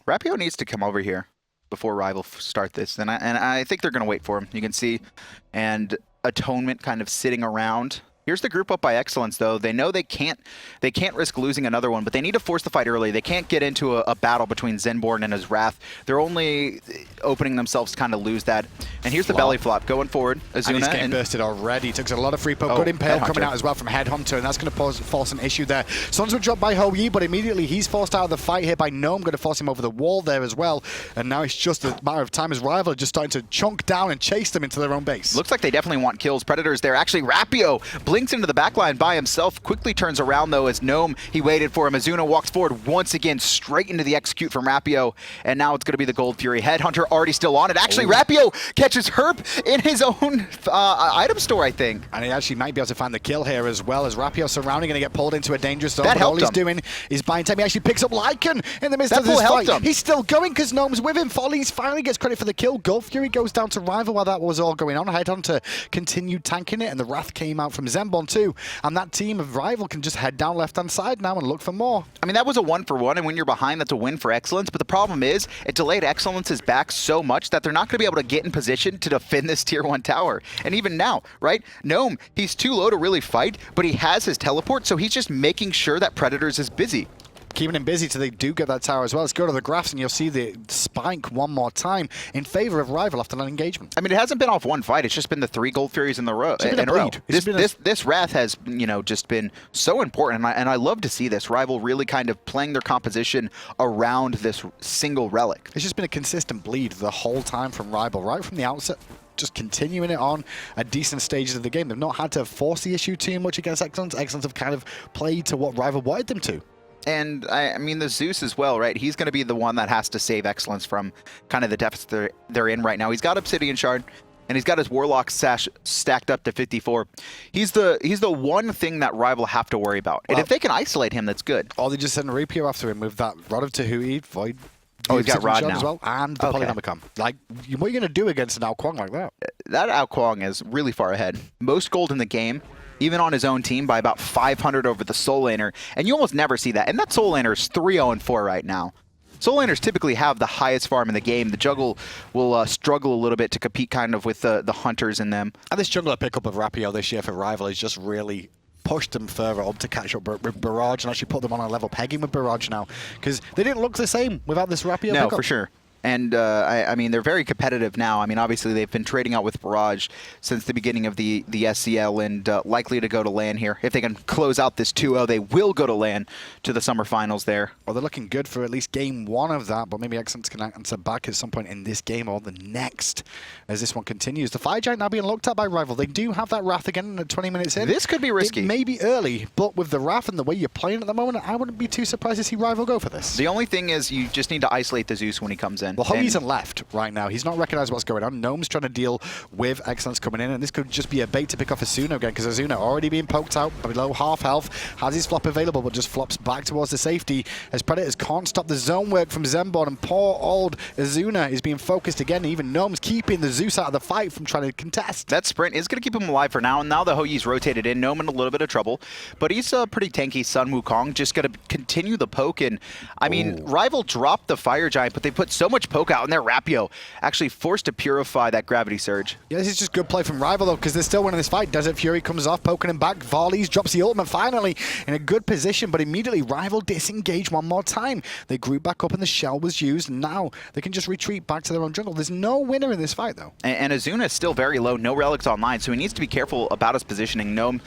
Rapio needs to come over here before Rival start this, and I think they're going to wait for him. You can see, and Atonement kind of sitting around. Here's the group up by Excellence, though. They know they can't risk losing another one, but they need to force the fight early. They can't get into a battle between Zenborne and his Wrath. They're only opening themselves to kind of lose that. And here's the belly flop going forward. Ezzuna, and he's getting bursted already. Took a lot of free poke. Good impale coming out as well from Headhunter, and that's going to force an issue there. Suns were dropped by Ho-Yi, but immediately he's forced out of the fight here by Gnome. Going to force him over the wall there as well. And now it's just a matter of time as Rival are just starting to chunk down and chase them into their own base. Looks like they definitely want kills. Predators there. Actually, Rapio blinks into the backline by himself. Quickly turns around, though, as Gnome, he waited for him. Ezzuna walks forward once again, straight into the execute from Rapio. And now it's going to be the Gold Fury. Headhunter already still on it. Actually, Rapio catches Herp in his own item store, I think. And he actually might be able to find the kill here as well, as Rapio surrounding, going to get pulled into a dangerous zone. That helped all he's doing is buying time. He actually picks up Lycan in the midst of this fight. He's still going because Gnome's with him. Farleez finally gets credit for the kill. Gold Fury goes down to Rival while that was all going on. Headhunter continued tanking it, and the Wrath came out from Zenborne too. And that team of Rival can just head down left-hand side now and look for more. I mean, that was a 1-for-1, and when you're behind, that's a win for Excellence. But the problem is, it delayed Excellence's back so much that they're not going to be able to get in position to defend this tier 1 tower. And even now, right? Gnome, he's too low to really fight, but he has his teleport, so he's just making sure that Predators is busy. Keeping him busy till they do get that tower as well. Let's go to the graphs and you'll see the spike one more time in favor of Rival after that engagement. I mean, it hasn't been off one fight. It's just been the 3 Gold Furies in a row. This Wrath has, you know, just been so important, and I love to see this. Rival really kind of playing their composition around this single relic. It's just been a consistent bleed the whole time from Rival, right from the outset. Just continuing it on at decent stages of the game. They've not had to force the issue too much against Excellence. Excellence have kind of played to what Rival wanted them to. And I mean, the Zeus as well, right? He's going to be the one that has to save Excellence from kind of the deficit they're in right now. He's got Obsidian Shard, and he's got his Warlock stacked up to 54. He's the one thing that Rival have to worry about. And if they can isolate him, that's good. Or they just send Rapio after him with that Rod of Tahui, Void. Oh, he's got Rod now. As well, and the Polynomicon. Like, what are you going to do against an Kuang like that? That Kuang is really far ahead. Most gold in the game, even on his own team, by about 500 over the Soul Laner. And you almost never see that. And that Soul Laner is 3-0-4 right now. Soul Laners typically have the highest farm in the game. The Juggle will struggle a little bit to compete kind of with the Hunters in them. And this jungler pickup of Rapio this year for Rival is just really pushed them further up to catch up with Barrage and actually put them on a level pegging with Barrage now. Because they didn't look the same without this Rapio pickup. No, for sure. And, I mean, they're very competitive now. I mean, obviously, they've been trading out with Barrage since the beginning of the SCL and likely to go to LAN here. If they can close out this 2-0, they will go to LAN to the summer finals there. Well, they're looking good for at least game 1 of that, but maybe Excellence can answer back at some point in this game or the next as this one continues. The Fire Giant now being looked at by Rival. They do have that Wrath again 20 minutes in. This could be risky. It may be early, but with the Wrath and the way you're playing at the moment, I wouldn't be too surprised to see Rival go for this. The only thing is you just need to isolate the Zeus when he comes in. man. Well, Howie isn't left right now. He's not recognized what's going on. Gnome's trying to deal with Excellence coming in, and this could just be a bait to pick off Ezzuna again, because Ezzuna already being poked out below half health, has his flop available, but just flops back towards the safety as Predators can't stop the zone work from Zenborne, and poor old Ezzuna is being focused again. Even Gnome's keeping the Zeus out of the fight from trying to contest. That sprint is going to keep him alive for now, and now the Hoyi's rotated in. Gnome in a little bit of trouble, but he's pretty tanky. Sun Wukong just going to continue the poke, and I mean, Rival dropped the Fire Giant, but they put so much poke out, and their Rapio actually forced to purify that Gravity Surge. Yeah, this is just good play from Rival, though, because they're still winning this fight. Desert Fury comes off, poking him back. Farleez drops the ultimate finally in a good position, but immediately Rival disengaged one more time. They grew back up and the shell was used, and now they can just retreat back to their own jungle. There's no winner in this fight, though. And Ezzuna is still very low, no relics online, so he needs to be careful about his positioning. Gnome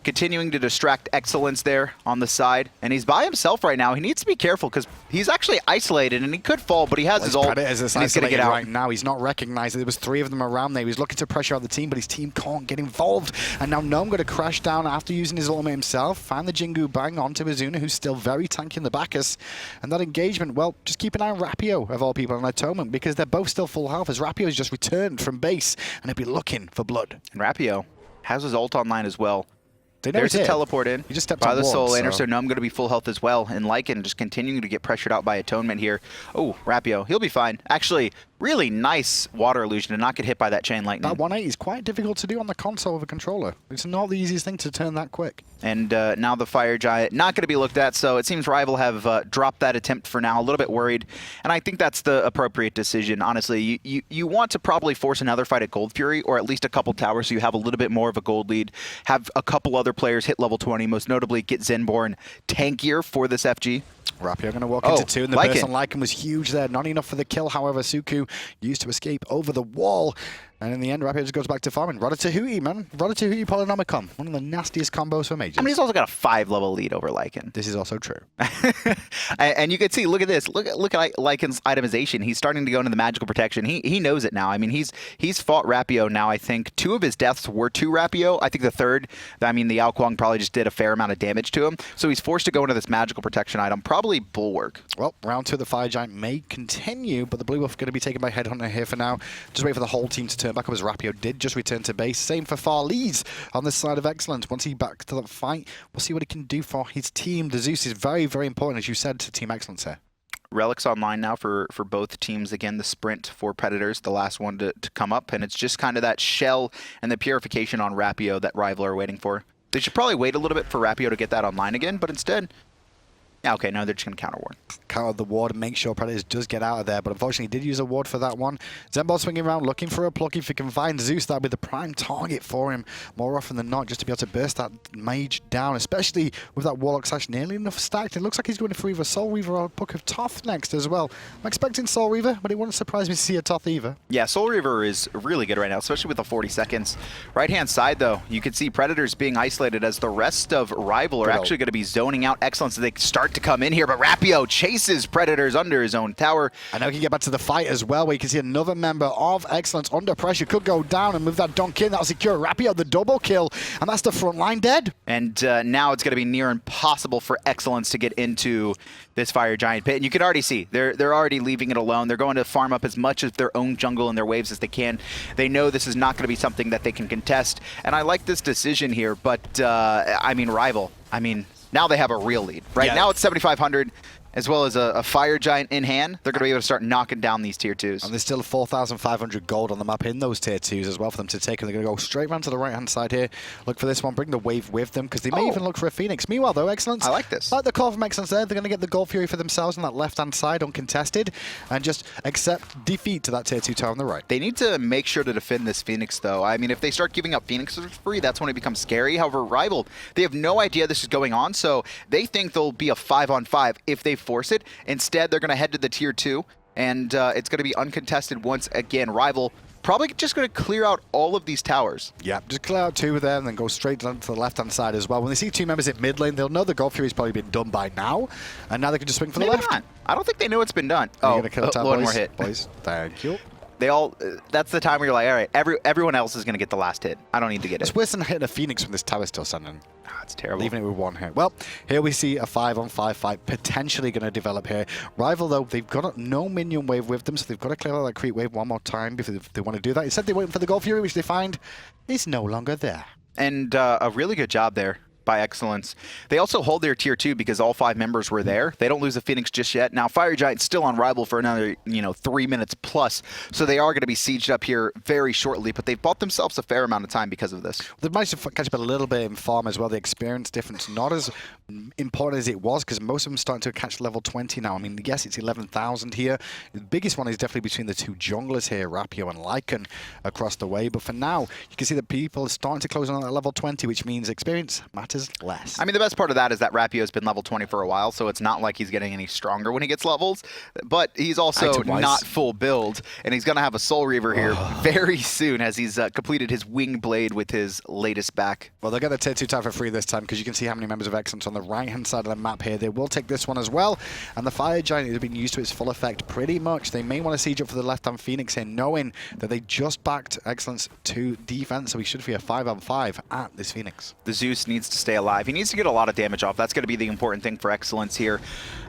continuing to distract Excellence there on the side, and he's by himself right now. He needs to be careful because he's actually isolated, and he could fall, but he has his ult, and he's going to get out. Right now, he's not recognized. There was 3 of them around there. He was looking to pressure out the team, but his team can't get involved, and now Gnome going to crash down after using his ultimate himself, find the Jingu Bang onto Ezzuna, who's still very tanky in the Bacchus, and that engagement, well, just keep an eye on Rapio, of all people, on Atonement, because they're both still full health, as Rapio has just returned from base, and he'll be looking for blood. And Rapio has his ult online as well. There's a teleport in. He just stepped by on the Soul wall, Laner, so Gnome going to be full health as well. And Lycan just continuing to get pressured out by Atonement here. Oh, Rapio, he'll be fine. Actually, really nice water illusion to not get hit by that chain lightning. That 180 is quite difficult to do on the console of a controller. It's not the easiest thing to turn that quick. And now the Fire Giant not going to be looked at, so it seems Rival have dropped that attempt for now, a little bit worried. And I think that's the appropriate decision. Honestly, you want to probably force another fight at Gold Fury, or at least a couple towers so you have a little bit more of a gold lead. Have a couple other players hit level 20, most notably get Zenborne tankier for this FG. Rapio going to walk into 2, and the Lycan. burst on Lycan was huge there. Not enough for the kill, however. Suku used to escape over the wall. And in the end, Rapio just goes back to farming. Ratatouille, man. Ratatouille Polynomicon. One of the nastiest combos for mages. I mean, he's also got a 5-level lead over Lycan. This is also true. And you can see, look at this. Look at Lycan's itemization. He's starting to go into the magical protection. He knows it now. I mean, he's fought Rapio now. I think 2 of his deaths were to Rapio. I think the 3rd, I mean, the Kuang probably just did a fair amount of damage to him. So he's forced to go into this magical protection item. Probably Bulwark. Well, round 2 of the Fire Giant may continue, but the Blue Wolf going to be taken by Headhunter here for now. Just wait for the whole team to turn back up, as Rapio did just return to base. Same for Farleez on this side of Excellence. Once he's back to the fight, we'll see what he can do for his team. The Zeus is very, very important, as you said, to Team Excellence here. Relics online now for both teams. Again, the sprint for Predators, the last one to come up, and it's just kind of that shell and the purification on Rapio that Rival are waiting for. They should probably wait a little bit for Rapio to get that online again, but instead... Yeah, okay, no, they're just going to counter ward. Counter the ward and make sure Predators does get out of there, but unfortunately he did use a ward for that one. Zenborne swinging around looking for a pluck. If he can find Zeus, that'll be the prime target for him more often than not, just to be able to burst that mage down, especially with that Warlock Sash nearly enough stacked. It looks like he's going for either Soul Reaver or a Book of Toth next as well. I'm expecting Soul Reaver, but it wouldn't surprise me to see a Toth either. Yeah, Soul Reaver is really good right now, especially with the 40 seconds. Right-hand side, though, you can see Predators being isolated as the rest of Rival are actually going to be zoning out Excellence as they start to come in here, but Rapio chases Predators under his own tower. And now he can get back to the fight as well, where you can see another member of Excellence under pressure. Could go down and move that dunk in. That'll secure Rapio the double kill, and that's the front line dead. And now it's going to be near impossible for Excellence to get into this Fire Giant pit. And you can already see, they're already leaving it alone. They're going to farm up as much of their own jungle and their waves as they can. They know this is not going to be something that they can contest. And I like this decision here, but I mean, Rival, I mean, now they have a real lead, right? Yeah. Now it's 7,500, as well as a Fire Giant in hand. They're going to be able to start knocking down these tier 2s. And there's still 4,500 gold on the map in those tier 2s as well for them to take. And they're going to go straight round to the right-hand side here. Look for this one. Bring the wave with them, because they may even look for a Phoenix. Meanwhile, though, Excellence. I like this. Like the call from Excellence there, they're going to get the Gold Fury for themselves on that left-hand side, uncontested, and just accept defeat to that tier 2 tower on the right. They need to make sure to defend this Phoenix, though. I mean, if they start giving up Phoenixes for free, that's when it becomes scary. However, Rival, they have no idea this is going on, so they think there'll be a 5-on-5 if they force it. Instead, they're going to head to the tier 2, and it's going to be uncontested once again. Rival probably just going to clear out all of these towers. Yeah, just clear out 2 of them, and then go straight down to the left-hand side as well. When they see 2 members at mid lane, they'll know the Gold Fury's probably been done by now, and now they can just swing for the left. Not. I don't think they know it's been done. Oh, one more hit. Boys, thank you. They all, that's the time where you're like, all right, everyone else is going to get the last hit. I don't need to get it. It's worse than hitting a Phoenix when this tower's still standing. It's terrible. Leaving it with one hit. Well, here we see a 5-on-5 fight potentially going to develop here. Rival, though, they've got no minion wave with them, so they've got to clear out that creep wave one more time before they want to do that. Instead, they're waiting for the Gold Fury, which they find is no longer there. And a really good job there by Excellence. They also hold their tier 2 because all 5 members were there. They don't lose a Phoenix just yet. Now, Fire Giant's still on Rival for another, 3 minutes plus, so they are going to be sieged up here very shortly, but they've bought themselves a fair amount of time because of this. They managed to catch up a little bit in farm as well. The experience difference not as important as it was because most of them starting to catch level 20 now. I mean, yes, it's 11,000 here. The biggest one is definitely between the 2 junglers here, Rapio and Lycan, across the way. But for now, you can see that people are starting to close on that level 20, which means experience matters less. I mean, the best part of that is that Rapio has been level 20 for a while, so it's not like he's getting any stronger when he gets levels, but he's also not full build, and he's going to have a Soul Reaver here very soon as he's completed his Wing Blade with his latest back. Well, they're going to take 2 time for free this time because you can see how many members of Excellence on the right-hand side of the map here. They will take this one as well, and the Fire Giant has been used to its full effect pretty much. They may want to siege up for the left-hand Phoenix here, knowing that they just backed Excellence to defense, so we should be a 5-on-5 at this Phoenix. The Zeus needs to stay alive. He needs to get a lot of damage off. That's going to be the important thing for Excellence here.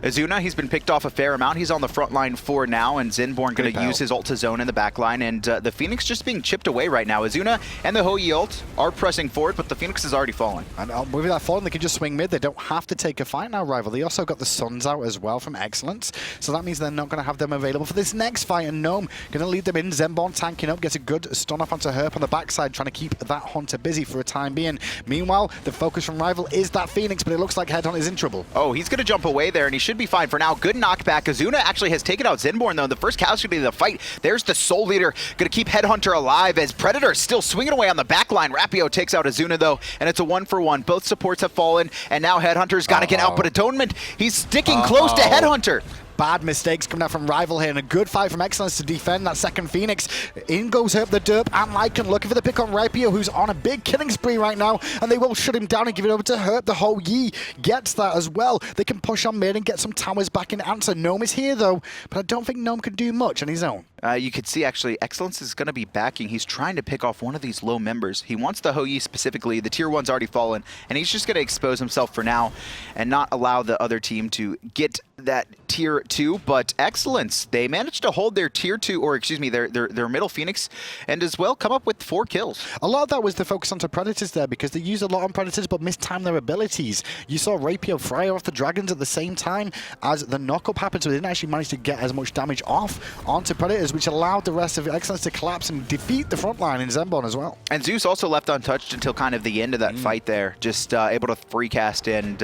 Ezzuna, he's been picked off a fair amount. He's on the front line for now, and Zenborne going to use his ult to zone in the back line, and the Phoenix just being chipped away right now. Ezzuna and the Hou Yi ult are pressing forward, but the Phoenix is already falling. And with that falling, they can just swing mid. They don't have to take a fight now, Rival. They also got the Suns out as well from Excellence, so that means they're not going to have them available for this next fight, and Gnome going to lead them in. Zenborne tanking up, gets a good stun off onto Herp on the backside, trying to keep that Hunter busy for a time being. Meanwhile, the focus from Rival is that Phoenix, but it looks like Headhunter is in trouble. Oh, he's going to jump away there, and he should be fine for now. Good knockback. Ezzuna actually has taken out Zenborne, though. The first casualty of the fight. There's the Soul Leader. Going to keep Headhunter alive as Predator is still swinging away on the back line. Rapio takes out Ezzuna, though, and it's a 1-for-1. Both supports have fallen, and now Headhunter's got to get out, but Atonement, he's sticking close to Headhunter. Bad mistakes coming out from Rival here, and a good fight from Excellence to defend that second Phoenix. In goes HerpTheDerp and Lycan looking for the pick on Rapio, who's on a big killing spree right now, and they will shut him down and give it over to Herp. The Hou Yi gets that as well. They can push on mid and get some towers back in answer. Gnome is here, though, but I don't think Gnome can do much on his own. You could see, actually, Excellence is going to be backing. He's trying to pick off one of these low members. He wants the Hou Yi specifically. The tier 1's already fallen, and he's just going to expose himself for now and not allow the other team to get that tier 2. But Excellence, they managed to hold their tier 2, or excuse me, their middle Phoenix, and as well come up with 4 kills. A lot of that was the focus onto Predators there, because they used a lot on Predators but mistimed their abilities. You saw Rapio fire off the Dragons at the same time as the knockup happened, so they didn't actually manage to get as much damage off onto Predators, which allowed the rest of Excellence to collapse and defeat the front line in Zenborne as well. And Zeus also left untouched until kind of the end of that fight there, just able to free cast, and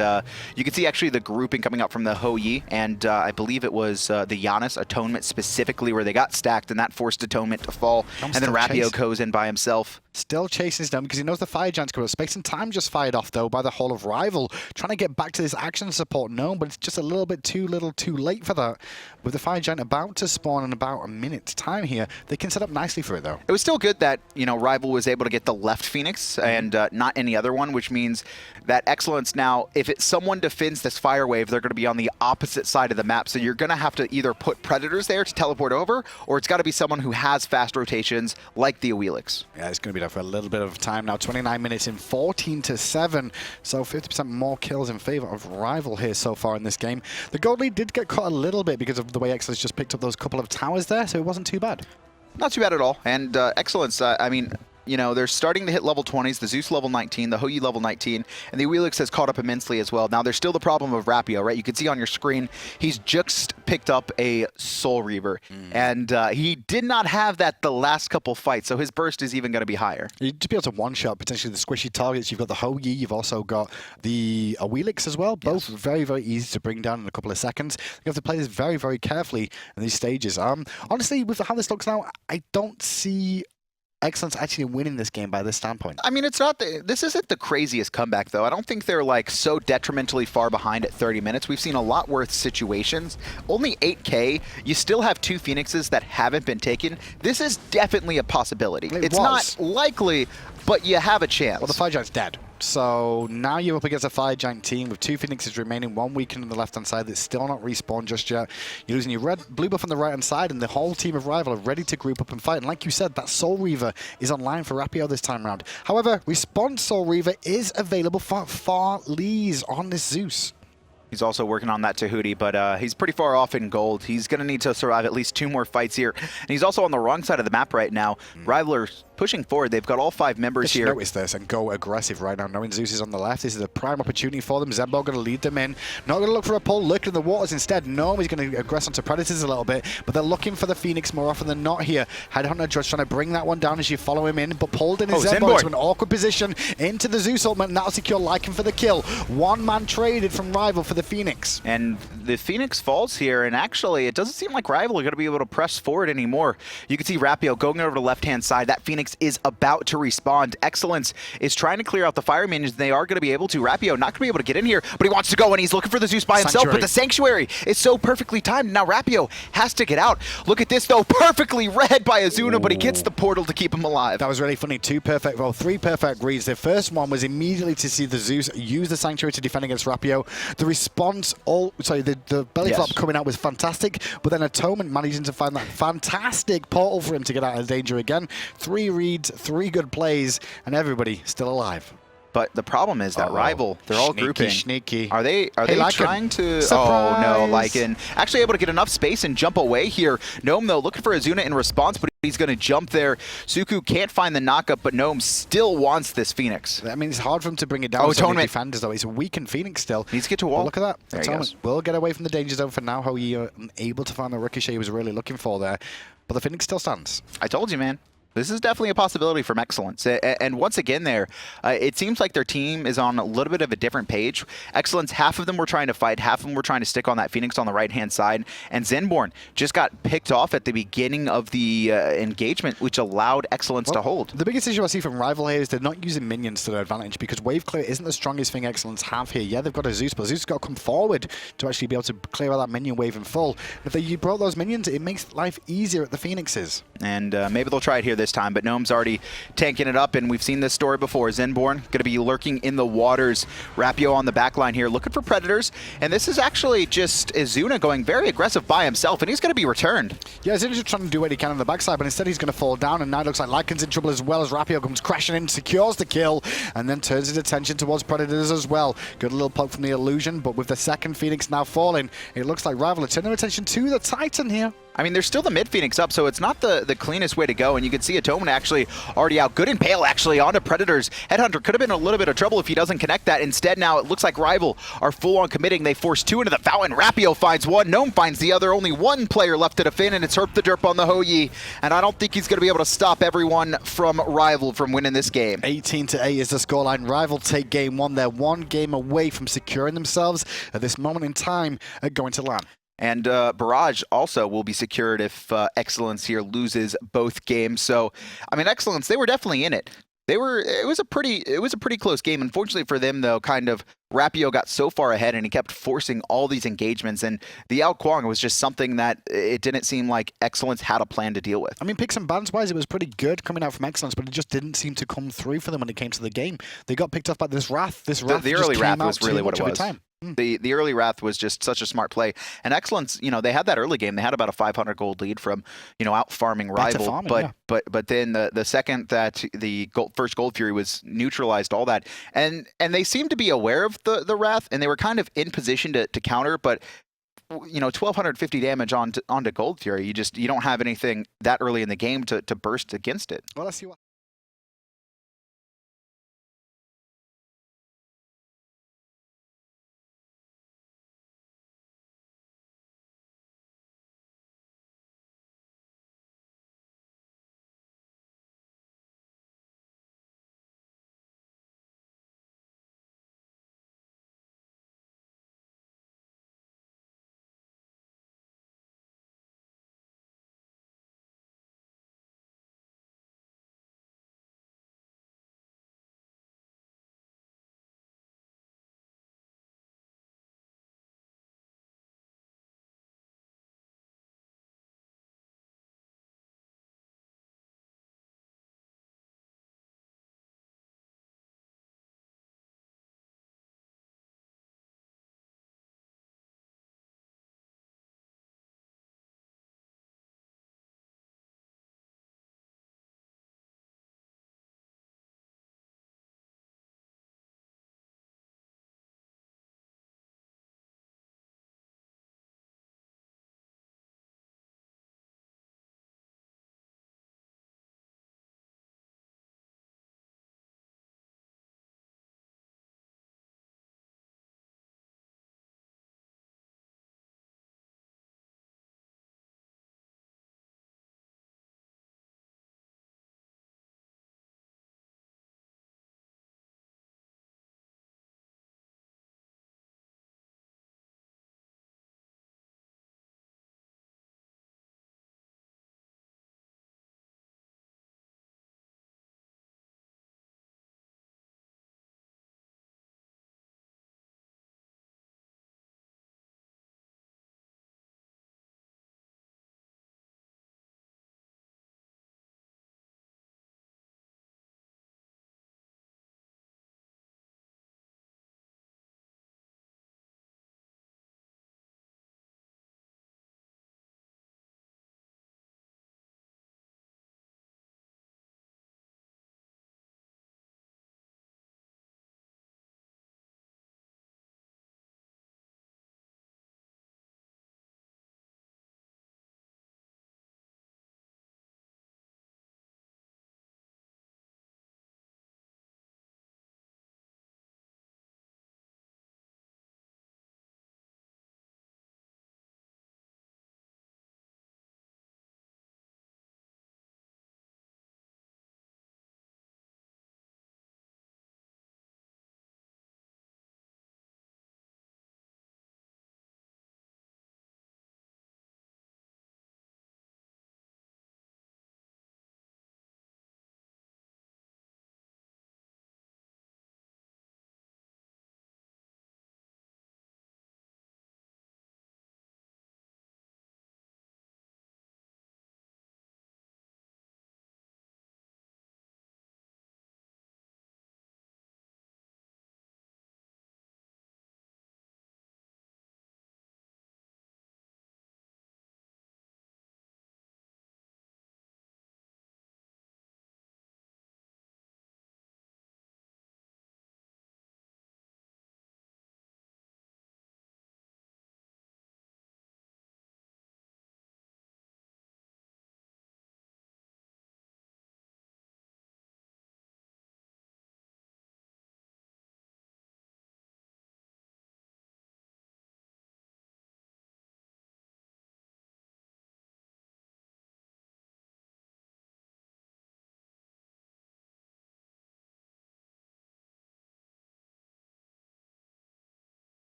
you can see actually the grouping coming up from the Hou Yi, and I believe it was the Janus Atonement specifically where they got stacked, and that forced Atonement to fall, and then Rapio goes in by himself. Still chasing his down because he knows the Fire Giant's coming up. Space and Time just fired off, though, by the Hall of Rival, trying to get back to this action support Gnome, but it's just a little bit too late for that. With the Fire Giant about to spawn in about a minute's time here, they can set up nicely for it, though. It was still good that, Rival was able to get the left Phoenix and not any other one, which means that Excellence now, if someone defends this Fire Wave, they're going to be on the opposite side of the map, so you're going to have to either put Predators there to teleport over, or it's got to be someone who has fast rotations like the Awilix. Yeah, it's going to be there for a little bit of time now. 29 minutes in, 14-7, so 50% more kills in favor of Rival here so far in this game. The gold lead did get cut a little bit because of the way Excellence just picked up those couple of towers there, so it wasn't too bad. Not too bad at all. And Excellence, I mean, they're starting to hit level 20s, the Zeus level 19, the Hou Yi level 19, and the Awilix has caught up immensely as well. Now, there's still the problem of Rapio, right? You can see on your screen, he's just picked up a Soul Reaver, and he did not have that the last couple fights, so his burst is even going to be higher. To be able to one-shot potentially the squishy targets, you've got the Hou Yi, you've also got the Awilix as well, both very, very easy to bring down in a couple of seconds. You have to play this very, very carefully in these stages. Honestly, with how this looks now, I don't see Excellence actually winning this game by this standpoint. I mean, this isn't the craziest comeback, though. I don't think they're like so detrimentally far behind at 30 minutes. We've seen a lot worse situations. Only 8K. You still have 2 Phoenixes that haven't been taken. This is definitely a possibility. It's not likely, but you have a chance. Well, the Fire Giant's dead. So now you're up against a Fire Giant team with 2 Phoenixes remaining, 1 weakened on the left-hand side that's still not respawned just yet. You're losing your blue buff on the right-hand side, and the whole team of Rival are ready to group up and fight. And like you said, that Soul Reaver is online for Rapio this time around. However, Response Soul Reaver is available for Farleez on this Zeus. He's also working on that Tahuti, but he's pretty far off in gold. He's going to need to survive at least 2 more fights here. And he's also on the wrong side of the map right now. Rival are pushing forward. They've got all 5 members here. Notice this and go aggressive right now. Knowing Zeus is on the left, this is a prime opportunity for them. Zenborne going to lead them in. Not going to look for a pull, lurking in the waters instead. Gnome is going to aggress onto Predators a little bit, but they're looking for the Phoenix more often than not here. Headhunter just trying to bring that one down as you follow him in, but pulled in his Zenborne to an awkward position into the Zeus ultimate, and that'll secure Lycan for the kill. 1 man traded from Rival for the Phoenix. And the Phoenix falls here, and actually it doesn't seem like Rival are going to be able to press forward anymore. You can see Rapio going over to the left-hand side. That Phoenix is about to respawn. Excellence is trying to clear out the fire minions. They are going to be able to. Rapio not going to be able to get in here, but he wants to go, and he's looking for the Zeus by himself. But the Sanctuary is so perfectly timed. Now Rapio has to get out. Look at this, though. Perfectly read by Ezzuna, but he gets the portal to keep him alive. That was really funny. 3 perfect reads. The first one was immediately to see the Zeus use the Sanctuary to defend against Rapio. The response, the belly flop coming out was fantastic, but then Atonement managing to find that fantastic portal for him to get out of danger again. 3 reads, 3 good plays, and everybody still alive. But the problem is that Rival, they're all grouping. Sneaky. Are they trying to... Surprise. Oh, no, Lycan. Actually able to get enough space and jump away here. Gnome, though, looking for Ezzuna in response, but he's going to jump there. Suku can't find the knockup, but Gnome still wants this Phoenix. I mean, it's hard for him to bring it down. Atonement. Defenders, though. It's a weakened Phoenix still. Needs to get to a wall. But look at that. There Atonement will get away from the danger zone for now. How he able to find the ricochet he was really looking for there. But the Phoenix still stands. I told you, man. This is definitely a possibility from Excellence. And once again there, it seems like their team is on a little bit of a different page. Excellence, half of them were trying to fight, half of them were trying to stick on that Phoenix on the right-hand side. And Zenborne just got picked off at the beginning of the engagement, which allowed Excellence to hold. The biggest issue I see from Rival here is they're not using minions to their advantage, because wave clear isn't the strongest thing Excellence have here. Yeah, they've got a Zeus, but Zeus has got to come forward to actually be able to clear out that minion wave in full. If you brought those minions, it makes life easier at the Phoenixes. And maybe they'll try it here this time, but Gnome's already tanking it up, and we've seen this story before. Zenborne going to be lurking in the waters. Rapio on the back line here, looking for Predators, and this is actually just Ezzuna going very aggressive by himself, and he's going to be returned. Yeah, Ezzuna's just trying to do what he can on the backside, but instead he's going to fall down, and now it looks like Lycan's in trouble as well, as Rapio comes crashing in, secures the kill, and then turns his attention towards Predators as well. Good little poke from the illusion, but with the second Phoenix now falling, it looks like Rival are turning their attention to the Titan here. I mean, there's still the mid Phoenix up, so it's not the cleanest way to go, and you can see Atonement actually already out. Good Impale actually onto Predators. Headhunter could have been in a little bit of trouble if he doesn't connect that. Instead, now it looks like Rival are full on committing. They force 2 into the fountain. Rapio finds 1, Gnome finds the other. Only 1 player left to defend, and it's HerpTheDerp on the Ho-Yi, and I don't think he's going to be able to stop everyone from Rival from winning this game. 18-8 is the scoreline. Rival take game 1. They're 1 game away from securing themselves at this moment in time going to LAN. And Barrage also will be secured if Excellence here loses both games. So, I mean, Excellence, they were definitely in it. It was a pretty close game. Unfortunately for them, though, kind of Rapio got so far ahead, and he kept forcing all these engagements. And the Kuang was just something that it didn't seem like Excellence had a plan to deal with. I mean, picks and bans wise, it was pretty good coming out from Excellence, but it just didn't seem to come through for them when it came to the game. They got picked off by this Wrath. The early Wrath was really what it was. Time. The early Wrath was just such a smart play. And Excellence, you know, they had that early game. They had about a 500 gold lead from, you know, out farming Rival. Farming, but then the second that the first Gold Fury was neutralized, all that. And they seemed to be aware of the Wrath, and they were kind of in position to counter, but you know, 1,250 damage onto Gold Fury. You don't have anything that early in the game to burst against it. Well, let's see what